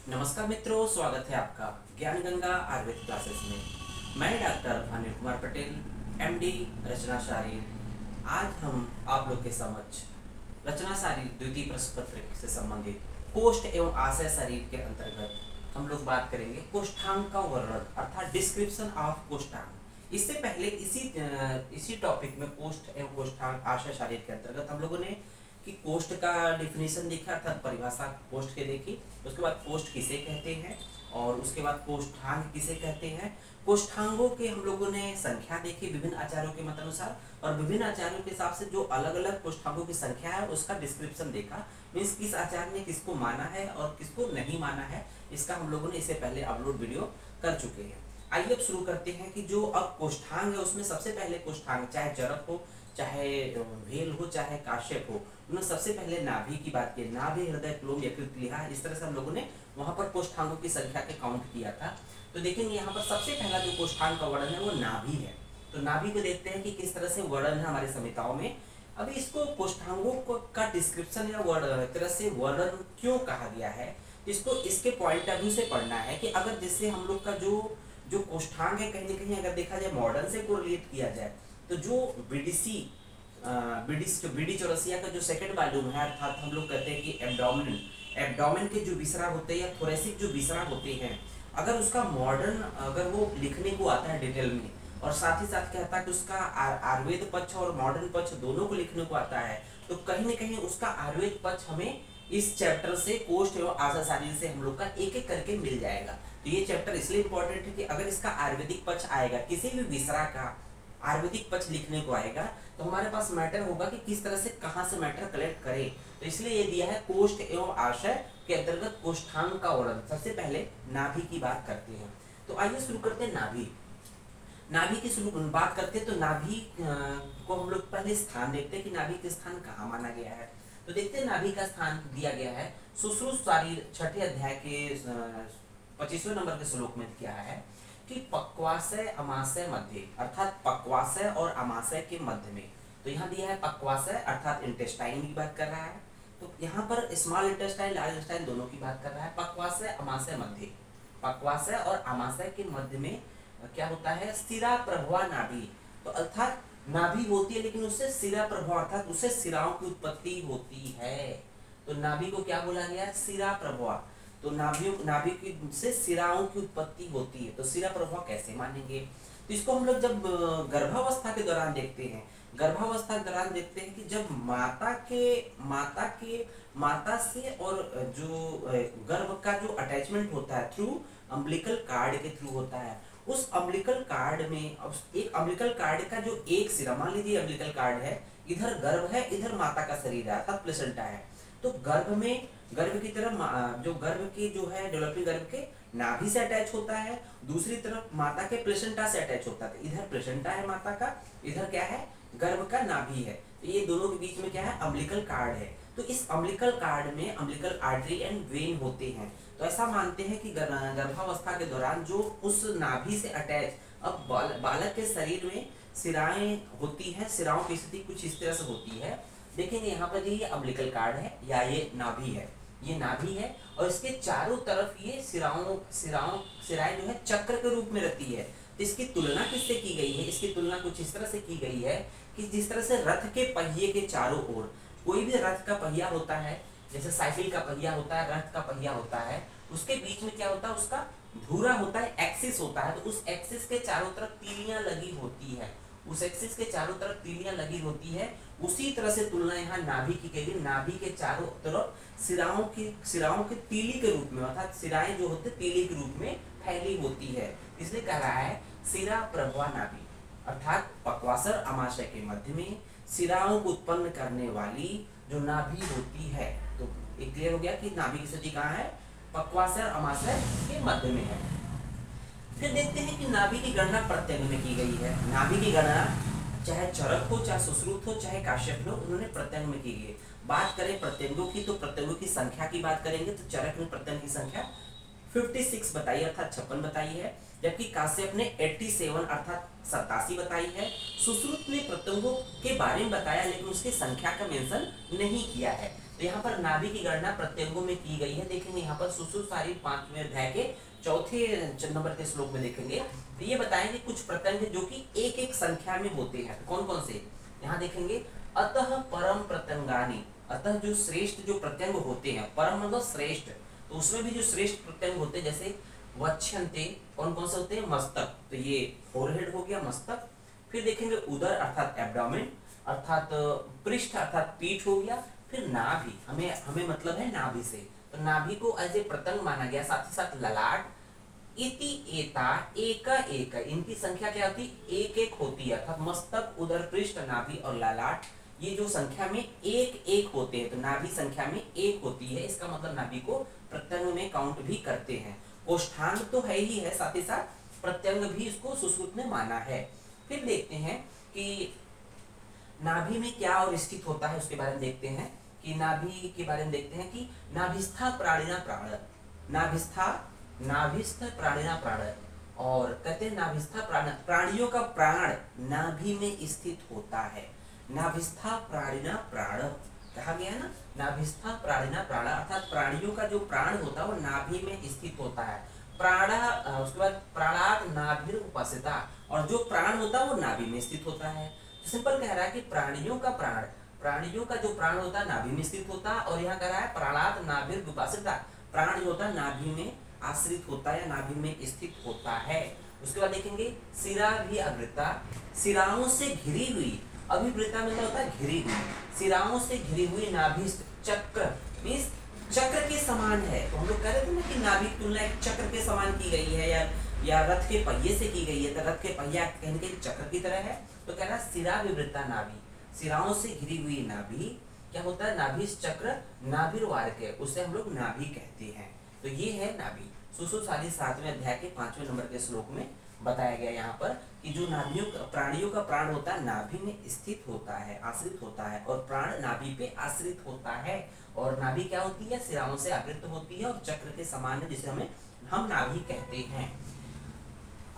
नमस्कार मित्रों, स्वागत है आपका ज्ञान गंगा आयुर्वेद क्लासेस में। मैं डॉक्टर अनिल कुमार पटेल, एमडी, रचना शारीर। आज हम आप लोग के समक्ष रचना शारीर द्वितीय प्रश्न पत्र से संबंधित कोष्ठ एवं आशय शरीर के अंतर्गत हम लोग बात करेंगे कोष्ठांग का वर्णन अर्थात डिस्क्रिप्शन ऑफ कोष्ठांग। इससे पहले इसी टॉपिक में कोष्ठ एवं कोष्ठांग आशय शरीर के अंतर्गत हम लोगों ने कि कोष्ठ का डिफिनेशन देखा अर्थात परिभाषा कोष्ठ के देखी। उसके बाद कोष्ठ किसे कहते हैं और उसके बाद कोष्ठांग किसे कहते हैं। कोष्ठांगों के हम लोगों ने संख्या देखी विभिन्न आचार्यों के मतानुसार, और विभिन्न आचार्यों के हिसाब से जो अलग अलग कोष्ठांगों की संख्या है उसका डिस्क्रिप्शन देखा। मीन्स किस आचार्य ने किसको माना है और किसको नहीं माना है, इसका हम लोगों ने इससे पहले अपलोड वीडियो कर चुके हैं। आइए अब शुरू करते हैं कि जो अब कोष्ठांग है उसमें सबसे पहले कोष्ठांग चाहे चरक हो, चाहे भेल हो, चाहे काश्यप हो, उन्होंने सबसे पहले नाभि की बात की। नाभि, हृदय, क्लोम, यकृत, प्लीहा, इस तरह से हम लोगों ने वहां पर कोष्ठांगों की संख्या के काउंट किया था। तो देखेंगे यहाँ पर सबसे पहला जो कोष्ठांग का वर्णन है वो नाभि है। तो नाभि को देखते हैं कि किस तरह से वर्णन है हमारे संहिताओं में। अभी इसको कोष्ठांगों का डिस्क्रिप्शन या तरह से वर्णन क्यों कहा गया है, इसको इसके पॉइंट ऑफ व्यू से पढ़ना है कि अगर जिससे हम लोग का जो कोष्ठांग है कहीं ना कहीं अगर देखा जाए मॉडर्न से कोरिलेट किया जाए तो जो बीडी चौरसिया का जो सेकंड वॉल्यूम है अर्थात हम लोग कहते हैं कि एब्डोमेन के जो विसरा होते हैं या थोरेसिक जो विसरा होते हैं, अगर उसका मॉडर्न अगर वो लिखने को आता है डिटेल में और साथ ही साथ कहता है कि उसका आयुर्वेद पक्ष और मॉडर्न पक्ष दोनों को लिखने को आता है, तो कहीं ना कहीं उसका आयुर्वेद पक्ष हमें इस चैप्टर से कोष्ठ एवं आशय शरीर से हम लोग का एक एक करके मिल जाएगा। तो ये चैप्टर इसलिए इंपॉर्टेंट है कि अगर इसका आयुर्वेदिक पक्ष आएगा, किसी भी विसरा का आयुर्वेदिक पक्ष लिखने को आएगा, तो हमारे पास मैटर होगा कि किस तरह से कहां से मैटर कलेक्ट करें। तो इसलिए ये दिया है कोष्ठ एवं आशय के अंतर्गत कोष्ठांग का वर्णन। सबसे पहले नाभि की बात करते हैं। तो आइए शुरू करते हैं नाभि की शुरू बात करते हैं। तो नाभि को हम लोग पहले स्थान देखते हैं कि नाभि का स्थान कहाँ माना गया है। तो देखते हैं नाभि का स्थान दिया गया है सुश्रुत शारीर 6ठे अध्याय के 25वें नंबर के श्लोक में क्या है कि पक्वाशय अमाशय मध्य, अर्थात पक्वाशय और अमाशय के मध्य में। तो यहाँ दिया है पक्वाशय अर्थात इंटेस्टाइन की बात कर रहा है। तो यहाँ पर स्मॉल इंटेस्टाइन लार्ज इंटेस्टाइन दोनों की बात कर रहा है। पक्वाशय अमाशय मध्य, पक्वाशय और अमाशय के मध्य में क्या होता है, सिरा प्रभवा नाभि। तो अर्थात नाभि होती है लेकिन उससे सिरा प्रभवा अर्थात उससे सिराओं की उत्पत्ति होती है। तो नाभि को क्या बोला गया, सिरा प्रभवा। तो नाभि से सिराओं की उत्पत्ति होती है। तो सिरा प्रभवा कैसे मानेंगे, तो इसको हम लोग जब गर्भावस्था के दौरान देखते हैं, गर्भावस्था के दौरान देखते हैं कि जब माता से और जो गर्भ का जो अटैचमेंट होता है थ्रू अम्बिलिकल कार्ड के थ्रू होता है, उस अम्बिलिकल कार्ड में अब एक अम्बिलिकल कार्ड का जो एक सिरा, मान लीजिए अम्बिलिकल कार्ड है, इधर गर्भ है, इधर माता का शरीर है अर्थात प्लेसेंटा है। तो गर्भ की तरफ जो गर्भ की जो है डेवलपिंग गर्भ के नाभि से अटैच होता है, दूसरी तरफ माता के प्लेसेंटा से अटैच होता है। इधर प्लेसेंटा है माता का, इधर क्या है, गर्भ का नाभि है। तो ये दोनों के बीच में क्या है, अम्बिलिकल कार्ड है। तो इस अम्बिलिकल कार्ड में अम्बिलिकल आर्टरी एंड वेन होते हैं। तो ऐसा मानते हैं कि गर्भावस्था के दौरान जो उस नाभि से अटैच, अब बालक के शरीर में सिराएं होती हैं, सिराओं की स्थिति कुछ इस तरह से होती है। देखेंगे यहाँ पर ये अम्बिलिकल कार्ड है या ये नाभि है, ये नाभि है और इसके चारों तरफ ये सिराएं जो है चक्र के रूप में रहती है। तो इसकी तुलना किससे की गई है, इसकी तुलना कुछ इस तरह से की गई है कि जिस तरह से रथ के पहिए के चारों ओर, कोई भी रथ का पहिया होता है, जैसे साइकिल का पहिया होता है, रथ का पहिया होता है, उसके बीच में क्या होता है, उसका धुरा होता है, एक्सिस होता है। तो उस एक्सिस के चारों तरफ तीलियां लगी होती है, उस एक्सिस के चारों तरफ तीलियां लगी होती है। उसी तरह से तुलना यहाँ नाभि की गई। नाभि के चारों तरफ सिराओं के तीली के रूप में, अर्थात सिराएं जो होते तीली के रूप में फैली होती है। इसलिए कह रहा है सिरा प्रभवा नाभि, अर्थात पक्वाशय अमाशय के मध्य में सिराओं को उत्पन्न करने वाली जो नाभि होती है। तो एक क्लियर हो गया कि नाभि की स्थिति कहाँ है, पक्वाशय अमाशय के मध्य में है। फिर देखते हैं कि नाभि की गणना प्रत्यंग में की गई है। नाभि की गणना चाहे चरक हो, चाहे सुश्रुत हो, चाहे काश्यप हो, उन्होंने प्रत्यंग में की गई। बात करें प्रत्यंगों की तो प्रत्यंगों की संख्या की बात करेंगे तो चरक ने प्रत्यंग की संख्या 56 बताई अर्थात 56 बताई है, जबकि काश्यप ने 87 अर्थात 87 बताई है। सुश्रुत ने प्रत्यंगों के बारे में बताया लेकिन उसकी संख्या का मेंशन नहीं किया है। तो यहाँ पर नाभि की गणना प्रत्यंगों में की गई है। देखेंगे यहाँ पर सुश्रुतसारी 5वें अध्याय के चौथे नंबर के श्लोक में देखेंगे, तो ये बताएंगे कुछ प्रत्यंग जो कि एक एक संख्या में होते हैं। तो कौन कौन से यहाँ देखेंगे, अतः परम प्रत्यंगानि, अतः जो श्रेष्ठ जो प्रत्यंग होते हैं, परम मतलब श्रेष्ठ, तो उसमें भी जो श्रेष्ठ प्रत्यंग होते हैं जैसे वक्ष्यन्ते, कौन कौन से होते हैं, मस्तक, तो ये फोरहेड हो गया मस्तक। फिर देखेंगे उदर अर्थात एब्डोमेन, अर्थात पृष्ठ अर्थात पीठ हो गया। फिर नाभि, हमें मतलब है नाभि से, तो नाभि को एज ए प्रत्यंग माना गया। साथ ही साथ ललाट, इति एता एका एक, इनकी संख्या क्या होती है, एक एक होती है, अर्थात मस्तक उदर पृष्ठ नाभि और ललाट ये जो संख्या में एक एक होते हैं, तो नाभि संख्या में एक होती है, इसका मतलब नाभि को प्रत्यंग में काउंट भी करते हैं। कोष्ठांग तो है ही है, साथ ही साथ प्रत्यंग भी इसको सुश्रुत ने माना है। फिर देखते हैं कि नाभि में क्या और स्थित होता है, उसके बारे में देखते हैं कि नाभि के बारे में देखते हैं कि नाभिस्था प्राणिना प्राण, नाभिस्थ प्राणिना प्राण, और कहते हैं नाभिस्था प्राण, प्राणियों का प्राण नाभि में स्थित होता है। नाभिस्था प्राणिना प्राण कहा गया ना, नाभिस्था प्राणिना प्राण, अर्थात प्राणियों का जो प्राण होता है वो नाभि में स्थित होता है। प्राणा, उसके बाद प्राणात नाभिर उपस्थिता, और जो प्राण होता है वो नाभि में स्थित होता है। तो सिंपल कह रहा है कि प्राणियों का प्राण, प्राणियों का जो प्राण होता है नाभि में स्थित होता है, और यहाँ कह रहा है प्राणात नाभिर उपस्थिता, प्राण जो होता है नाभि में आश्रित होता है या नाभि में स्थित होता है। उसके बाद देखेंगे सिरा भी अवृता, सिराओं से घिरी हुई, अभिवृता में क्या होता है, घिरी हुई, सिराओं से घिरी हुई नाभि चक्र मीन्स चक्र के समान है। तो हम लोग कह रहे थे ना कि नाभि की तुलना एक चक्र के समान की गई है, या रथ के पहिए से की गई है, तो रथ के पहिया कहने के चक्र की तरह है। तो कह रहा है सिरा विवृता नाभि, सिराओं से घिरी हुई नाभि क्या होता है, नाभि चक्र नाभिर्वार के, उसे हम लोग नाभि कहते हैं। तो ये है नाभि। सुश्रुतसारी 7वें अध्याय के 5वें नंबर के श्लोक में बताया गया यहाँ पर कि जो नाभियों प्राणियों का प्राण होता है नाभि में स्थित होता है, आश्रित होता है, और प्राण नाभि पे आश्रित होता है। और नाभि क्या होती है, सिराओं से आवृत होती है और चक्र के समान है, जिसे हम नाभि कहते हैं।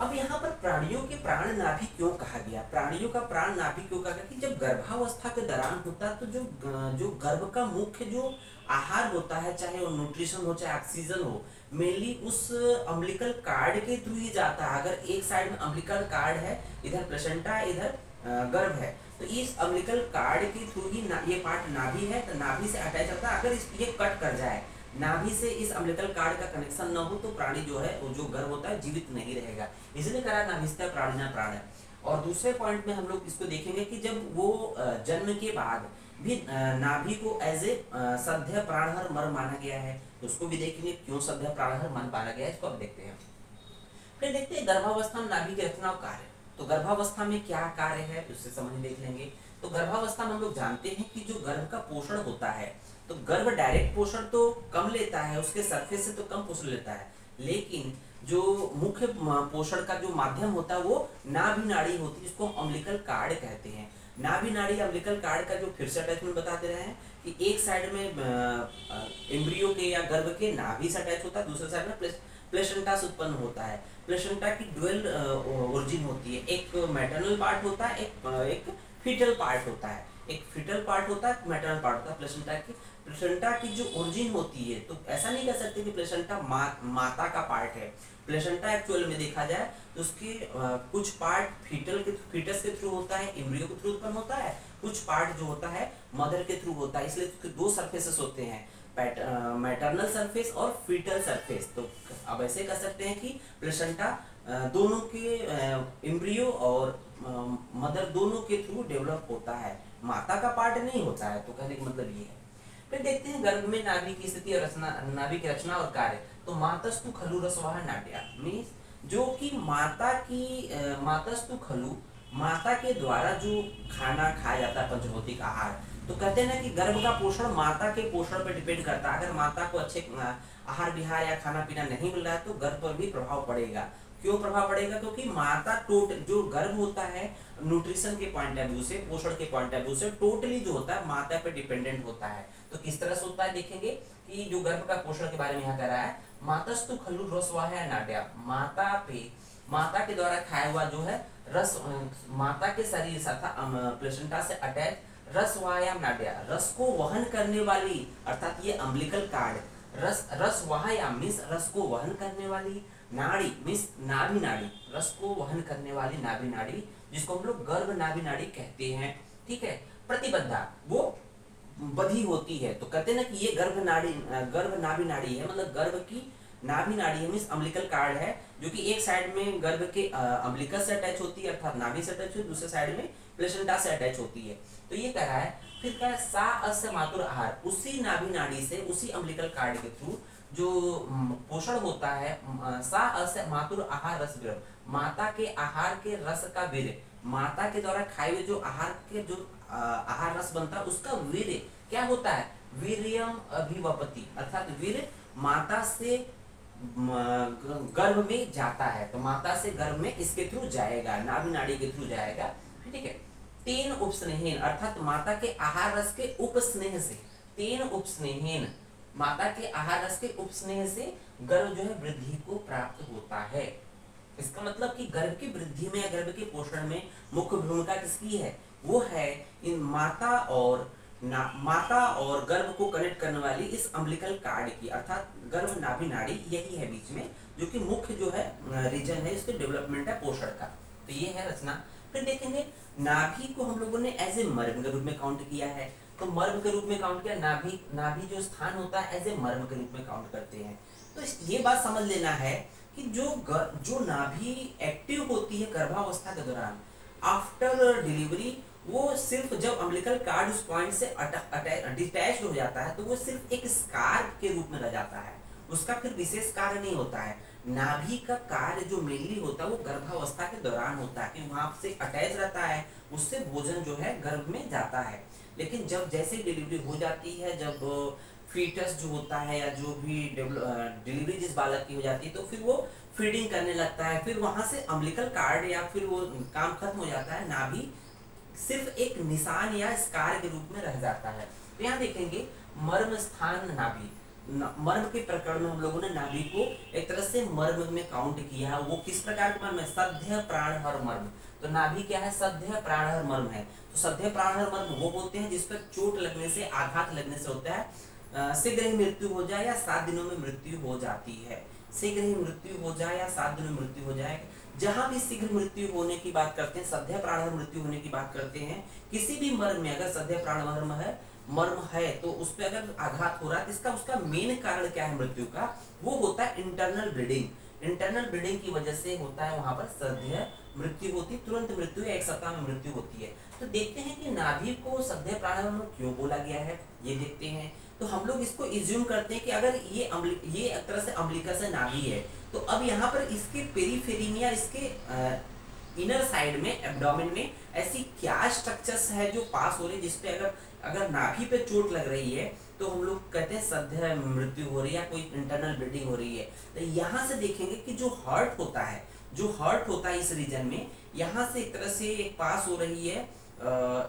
अब यहाँ पर प्राणियों के प्राण नाभि क्यों कहा गया, प्राणियों का प्राण नाभि क्यों कहा गया कि जब गर्भावस्था के दौरान होता है तो जो गर्भ का मुख्य जो आहार होता है, चाहे वो न्यूट्रिशन हो चाहे ऑक्सीजन हो, मेनली उस अम्बिलिकल कार्ड के थ्रू ही जाता है। अगर एक साइड में अम्बिलिकल कार्ड है, इधर प्लेसेंटा इधर गर्भ है, तो इस अम्बिलिकल कार्ड के थ्रू ही ये पार्ट नाभि है, तो नाभि से अटैच होता है। अगर ये कट कर जाए, नाभि से इस अम्बिलिकल कार्ड का कनेक्शन न हो, तो प्राणी जो है वो जो गर्भ होता है जीवित नहीं रहेगा, इसलिए कहा नाभिस्था प्राणिना प्राण है। और दूसरे पॉइंट में हम लोग इसको देखेंगे कि जब वो जन्म के बाद भी नाभि को एज ए सध्य प्राणहर मर माना गया है, तो उसको भी देखेंगे क्यों सध्य प्राणहर मन माना गया है, इसको अब देखते हैं। फिर देखते हैं गर्भावस्था में नाभि की रचना और कार्य। तो गर्भावस्था में क्या कार्य है उससे समझ देख लेंगे। तो गर्भावस्था में हम लोग जानते हैं कि जो गर्भ का पोषण होता है, तो गर्भ डायरेक्ट पोषण तो कम लेता है, उसके सरफेस से तो कम पोषण लेता है, लेकिन जो मुख्य पोषण का जो माध्यम होता है वो नाभि नाड़ी होती है, जिसको अम्बिलिकल कार्ड कहते हैं। नाभि नाड़ी अम्बिलिकल कार्ड का जो फिर से अटैचमेंट बताते रहे हैं कि एक साइड में एम्ब्रियो के या गर्भ के नाभि से अटैच होता है, दूसरे साइड में प्लेसेंटा से उत्पन्न होता है। प्लेसेंटा की ड्यूअल ओरिजिन होती है, एक मैटरनल पार्ट होता है, एक फीटल पार्ट होता है, एक फीटल पार्ट होता है, मैटरनल पार्ट होता है। प्लेसेंटा की जो ओरिजिन होती है, तो ऐसा नहीं कह सकते कि प्लेसेंटा माता का पार्ट है। प्लेसेंटा एक्चुअल में देखा जाए तो उसके कुछ पार्ट फीटस के थ्रू होता है, एम्ब्रियो के थ्रू उत्पन्न होता है, कुछ पार्ट जो होता है मदर के थ्रू होता है, इसलिए उसके दो सरफेसेस होते हैं, मैटरनल सरफेस और फीटल सरफेस। तो अब ऐसे कह सकते हैं कि प्लेसेंटा दोनों के एम्ब्रियो और मदर दोनों के थ्रू डेवलप होता है, माता का पार्ट नहीं होता है। तो कहने का मतलब ये है। फिर देखते हैं गर्भ में नाभि की स्थिति और रचना, नाभि की रचना और कार्य। तो मातस्तु खलु रसवाह नाट्या मीन्स जो कि मातस्तु खलु माता के द्वारा जो खाना खाया जाता है पंचभौतिक आहार, तो कहते हैं ना कि गर्भ का पोषण माता के पोषण पर डिपेंड करता है। अगर माता को अच्छे आहार विहार या खाना पीना नहीं मिल रहा है तो गर्भ पर भी प्रभाव पड़ेगा। क्यों प्रभाव पड़ेगा, क्योंकि माता जो गर्भ होता है न्यूट्रिशन के पॉइंट ऑफ व्यू से, पोषण के पॉइंट ऑफ व्यू से टोटली जो होता है माता पे डिपेंडेंट होता है। तो किस तरह से होता है देखेंगे कि जो गर्भ का पोषण के बारे में यहाँ कह रहा है, मातस्तु खलु रसवाह नाट्या, माता के द्वारा खाया हुआ जो है रस, माता के शरीर तथा प्लेसेंटा से अटैच रसवायाम नाड्या, रस को वहन करने वाली, अर्थात ये अम्बिलिकल कार्ड, रसवायाम मीन्स रस को वहन करने वाली, नाड़ी मीन्स नाभि नाड़ी, रस को वहन करने वाली नाभि नाड़ी, जिसको हम लोग गर्भ नाभि नाड़ी कहते हैं। ठीक है, प्रतिबद्धा वो बधी होती है, तो कहते हैं ना कि ये गर्भ नाभि नाड़ी है, मतलब गर्भ की नाभि नाड़ी है, मीन्स अम्बिलिकल कार्ड है, जो कि एक साइड में गर्भ के अम्बिलिकस से अटैच होती है, अर्थात नाभि से अटैच होती है, दूसरे साइड में प्लेसेंटा से अटैच होती है। तो ये कह रहा है, फिर क्या है, सा अस्य मातुर आहार, उसी नाभि नाड़ी से, उसी अम्बिलिकल कार्ड के थ्रू जो पोषण होता है, सा अस्य मातुर आहार रस वीर्य, माता के आहार के रस का वीर्य, माता के द्वारा खाए हुए जो आहार के जो आहार रस बनता है उसका वीर्य क्या होता है, वीर्यम अभिवपति, अर्थात वीर्य माता से गर्भ में जाता है, तो माता से गर्भ में इसके थ्रू जाएगा, नाभि नाड़ी के थ्रू जाएगा। ठीक है, तेन उपस्नेहेन, अर्थात माता के आहार रस के उपस्नेह से, तेन उपस्नेहेन, माता के आहार रस के उपस्नेह से गर्भ जो है वृद्धि को प्राप्त होता है। इसका मतलब कि गर्भ की वृद्धि में या गर्भ के पोषण में मुख्य भूमिका किसकी है, वो है इन माता और गर्भ को कनेक्ट करने वाली इस अम्बिलिकल कार्ड की, अर्थात गर्भ नाभि नाड़ी यही है बीच में, जो कि मुख्य जो है रीजन है इसके डेवलपमेंट है पोषण का। तो ये है रचना। फिर देखेंगे नाभि को हम लोगों ने एज ए मर्म के रूप में काउंट किया है, तो मर्म के रूप में काउंट किया, नाभि जो स्थान होता है एज ए मर्म के रूप में काउंट करते हैं। तो ये बात समझ लेना है कि जो नाभि एक्टिव होती है गर्भावस्था के दौरान आफ्टर डिलीवरी, वो सिर्फ जब अम्बिलिकल कार्ड उस पॉइंट से डिटैच हो जाता है तो वो सिर्फ एक स्कार के रूप में रह जाता है, उसका फिर विशेष कार्य नहीं होता है। नाभि का कार्य जो मेनली होता है वो गर्भावस्था के दौरान होता है, कि वहां से अटैच रहता है, उससे भोजन जो है गर्भ में जाता है। लेकिन जब जैसे डिलीवरी हो जाती है, जब फीटस जो होता है या जो भी डिलीवरी जिस बालक की हो जाती है, तो फिर वो फीडिंग करने लगता है, फिर वहां से अम्बिलिकल कार्ड या फिर वो काम खत्म हो जाता है, नाभि सिर्फ एक निशान या स्कार के रूप में रह जाता है। तो यहाँ देखेंगे मर्म स्थान नाभि, मर्म के प्रकरण में हम लोगों ने नाभि को एक तरह से मर्म में काउंट किया है। वो किस प्रकार का मर्म है, सध्य प्राणहर मर्म। तो नाभि क्या है, सध्य प्राणहर मर्म है। तो सध्य प्राणहर मर्म वो होते हैं जिस पर चोट लगने से, आघात लगने से होता है शीघ्र ही मृत्यु हो जाए या 7 दिनों में मृत्यु हो जाती है, शीघ्र ही मृत्यु हो जाए या 7 दिनों में मृत्यु हो जाए। जहां भी शीघ्र मृत्यु होने की बात करते हैं, सध्य प्राणहर मृत्यु होने की बात करते हैं, किसी भी मर्म में अगर सध्य प्राणहर मर्म है तो उस पर अगर आघात हो रहा है, तो उसका मेन कारण क्या है मृत्यु का, वो होता है इंटरनल ब्लीडिंग। इंटरनल ब्लीडिंग की वजह से होता है वहां पर सध्य मृत्यु होती, तुरंत मृत्यु या 1 सप्ताह में मृत्यु होती है। तो देखते हैं कि नाभि को सध्य प्राणहर क्यों बोला गया है, ये देखते हैं। तो हम लोग इसको इज्यूम करते हैं कि अगर ये एक तरह से अम्बिलिकस से नाभि है, तो अब यहाँ पर इसके पेरीफेरी में या इसके इनर साइड में, एब्डोमेन में ऐसी क्या स्ट्रक्चर्स है जो पास हो रही है, जिसपे अगर नाभि पे चोट लग रही है तो हम लोग कहते हैं सध्य मृत्यु हो रही है या कोई इंटरनल ब्लीडिंग हो रही है। तो यहाँ से देखेंगे कि जो हर्ट होता है इस रीजन में, यहाँ से एक तरह से एक पास हो रही है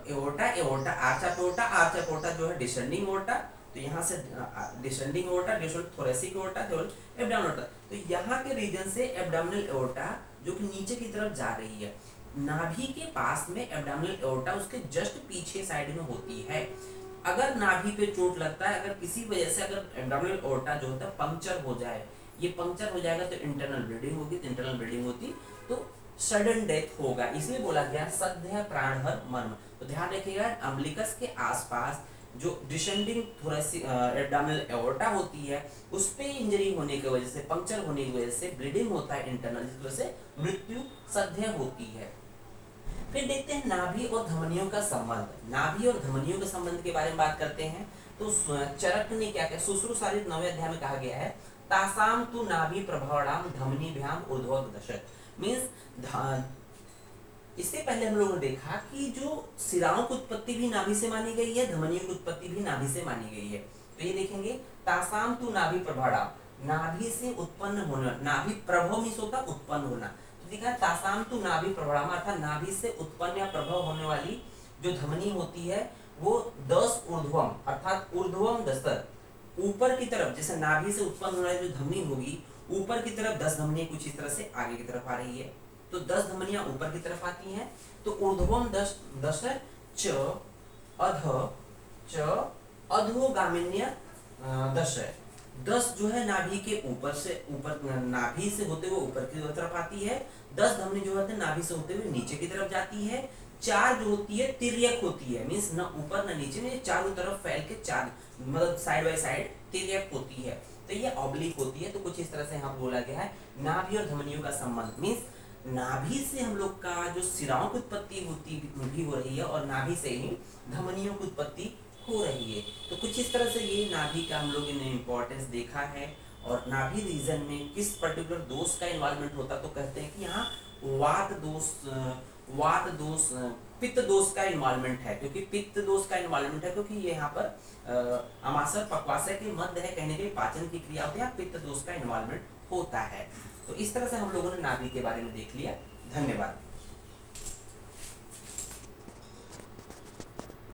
एओर्टा, आर्च एओर्टा जो है डिसेंडिंग एओर्टा, तो यहाँ से descending aorta, thoracic aorta, abdominal aorta, तो यहाँ के रीजन से एब्डोमिनल एओर्टा जो कि नीचे की तरफ जा रही है, नाभि के पास में एब्डोमिनल एओर्टा उसके जस्ट पीछे साइड में होती है। अगर नाभि पे चोट लगता है, अगर किसी वजह से अगर एब्डोमिनल एओर्टा जो होता है पंक्चर हो जाए, ये पंक्चर हो जाएगा तो इंटरनल ब्लीडिंग होगी, तो इंटरनल ब्लीडिंग होती तो सडन डेथ होगा, इसलिए बोला गया सध्य प्राणहर मर्म। तो ध्यान रखिएगा अम्बिलिकस के आसपास जो डिसेंडिंग थोरेसिक एब्डोमिनल एओर्टा होती है, उस पे इंजरी होने की वजह से, पंक्चर होने की वजह से ब्लीडिंग होता है इंटरनल, जिस वजह से मृत्यु सध्य होती है। फिर देखते हैं नाभि और धमनियों का संबंध। नाभि और धमनियों के संबंध के बारे में बात करते हैं। तो चरक ने क्या कहा, शुश्रूषारित 9वें अध्याय में कहा गया है, तासाम तु नाभि प्रभावणाम धमनीभ्याम ऊर्ध्वोग दशक, मींस इससे पहले हम लोगों ने देखा कि जो सिराओं की उत्पत्ति भी नाभि से मानी गई है, धमनियों की उत्पत्ति भी नाभि से मानी गई है। तो ये देखेंगे तासाम तु नाभि प्रभावणाम, नाभि से उत्पन्न होना, नाभि प्रभव मींस होता उत्पन्न होना, तो देखा तासाम तु नाभि प्रभावणाम अर्थात नाभि से उत्पन्न या प्रभव होने वाली जो धमनी होती है वो 10 ऊर्ध्वम अर्थात ऊर्ध्वम 10 ऊपर की तरफ, जैसे नाभि से उत्पन्न होने वाली जो धमनी होगी ऊपर की तरफ 10 धमनियां कुछ इस तरह से आगे की तरफ आ रही है, तो 10 धमनियां ऊपर की तरफ आती हैं, तो ऊर्ध्वम 10 च अध च अधोगामिन्य दश है। 10 जो है नाभि के ऊपर से, ऊपर नाभि से होते हुए ऊपर की तरफ आती है। 10 धमनी जो होते हैं नाभि से होते हुए नीचे की तरफ जाती है। 4 जो होती है तिर्यक होती है, मीन्स न ऊपर न नीचे में, चारों तरफ फैल के 4 मतलब साइड बाय साइड तिर्यक होती है। तो ये ऑब्लिक होती है। तो कुछ इस तरह से यहाँ बोला गया है नाभि और धमनियों का संबंध, मीन्स नाभि से हम लोग का जो सिराओं की उत्पत्ति होती भी हो रही है और नाभि से ही धमनियों की उत्पत्ति हो रही है। तो कुछ इस तरह से ये नाभि का हम लोगों ने इम्पोर्टेंस देखा है। और नाभि रीजन में किस पर्टिकुलर दोष का इन्वॉल्वमेंट होता, तो कहते हैं कि यहाँ वात दोष पित्त दोष का इन्वॉल्वमेंट है, क्योंकि पित्त दोष का इन्वॉल्वमेंट है, क्योंकि ये यहाँ पर अमाशय पक्वाशय के मध्य है, कहने के लिए पाचन की क्रिया होती है, पित्त दोष का इन्वॉल्वमेंट होता है। तो इस तरह से हम लोगों ने नाभि के बारे में देख लिया। धन्यवाद।